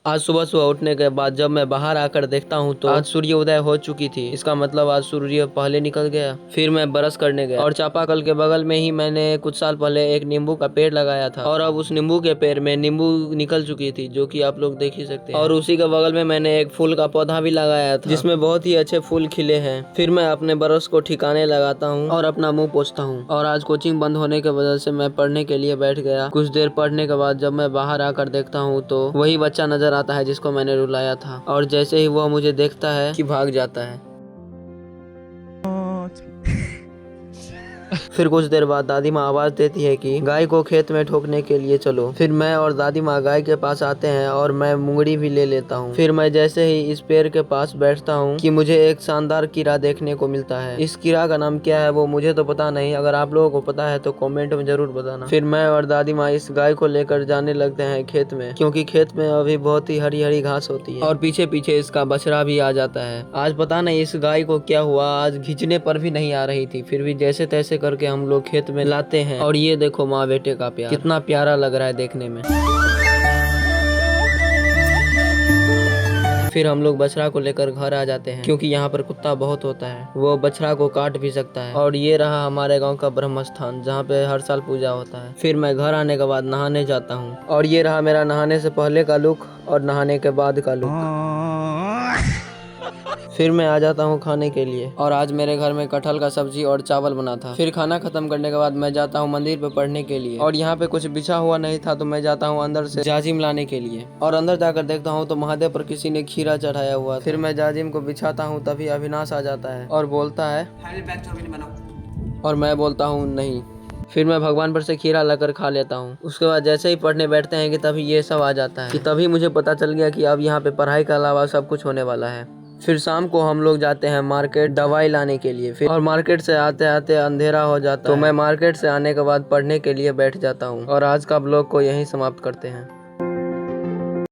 आज सुबह सुबह उठने के बाद जब मैं बाहर आकर देखता हूँ तो आज सूर्य उदय हो चुकी थी। इसका मतलब आज सूर्य पहले निकल गया। फिर मैं ब्रश करने गया और चापाकल के बगल में ही मैंने कुछ साल पहले एक नींबू का पेड़ लगाया था और अब उस नींबू के पेड़ में नींबू निकल चुकी थी, जो कि आप लोग देख ही सकते हैं। और उसी के बगल में मैंने एक फूल का पौधा भी लगाया था जिसमें बहुत ही अच्छे फूल खिले हैं। फिर मैं अपने ब्रश को ठिकाने लगाता हूँ और अपना मुँह पोंछता हूँ। और आज कोचिंग बंद होने की वजह से मैं पढ़ने के लिए बैठ गया। कुछ देर पढ़ने के बाद जब मैं बाहर आकर देखता हूँ तो वही बच्चा नजर आता है जिसको मैंने रुलाया था, और जैसे ही वह मुझे देखता है कि भाग जाता है। फिर कुछ देर बाद दादी माँ आवाज देती है कि गाय को खेत में ठोकने के लिए चलो। फिर मैं और दादी माँ गाय के पास आते हैं और मैं मुंगड़ी भी ले लेता हूँ। फिर मैं जैसे ही इस पेड़ के पास बैठता हूँ कि मुझे एक शानदार कीड़ा देखने को मिलता है। इस कीड़ा का नाम क्या है वो मुझे तो पता नहीं, अगर आप लोगों को पता है तो कमेंट में जरूर बताना। फिर मैं और दादी माँ इस गाय को लेकर जाने लगते हैं खेत में, क्योंकि खेत में अभी बहुत ही हरी हरी घास होती है और पीछे पीछे इसका बछड़ा भी आ जाता है। आज पता नहीं इस गाय को क्या हुआ, आज खींचने पर भी नहीं आ रही थी। फिर भी जैसे तैसे करके हम लोग खेत में लाते हैं और ये देखो माँ बेटे का प्यार कितना प्यारा लग रहा है देखने में। फिर हम लोग बछड़ा को लेकर घर आ जाते हैं, क्योंकि यहाँ पर कुत्ता बहुत होता है, वो बछड़ा को काट भी सकता है। और ये रहा हमारे गांव का ब्रह्म स्थान जहाँ पे हर साल पूजा होता है। फिर मैं घर आने के बाद नहाने जाता हूँ और ये रहा मेरा नहाने से पहले का लुक और नहाने के बाद का लुक। फिर मैं आ जाता हूँ खाने के लिए और आज मेरे घर में कटहल का सब्जी और चावल बना था। फिर खाना खत्म करने के बाद मैं जाता हूँ मंदिर पे पढ़ने के लिए और यहाँ पे कुछ बिछा हुआ नहीं था तो मैं जाता हूँ अंदर से जाजिम लाने के लिए। और अंदर जाकर देखता हूँ तो महादेव पर किसी ने खीरा चढ़ाया हुआ। फिर मैं जाजिम को बिछाता हूँ तभी अविनाश आ जाता है और बोलता है और मैं बोलता हूँ नहीं। फिर मैं भगवान पर से खीरा लाकर खा लेता हूँ। उसके बाद जैसे ही पढ़ने बैठते हैं कि तभी ये सब आ जाता है कि तभी मुझे पता चल गया कि अब यहाँ पे पढ़ाई के अलावा सब कुछ होने वाला है। फिर शाम को हम लोग जाते हैं मार्केट दवाई लाने के लिए। फिर और मार्केट से आते आते अंधेरा हो जाता है तो मैं मार्केट से आने के बाद पढ़ने के लिए बैठ जाता हूँ। और आज का ब्लॉग को यहीं समाप्त करते हैं।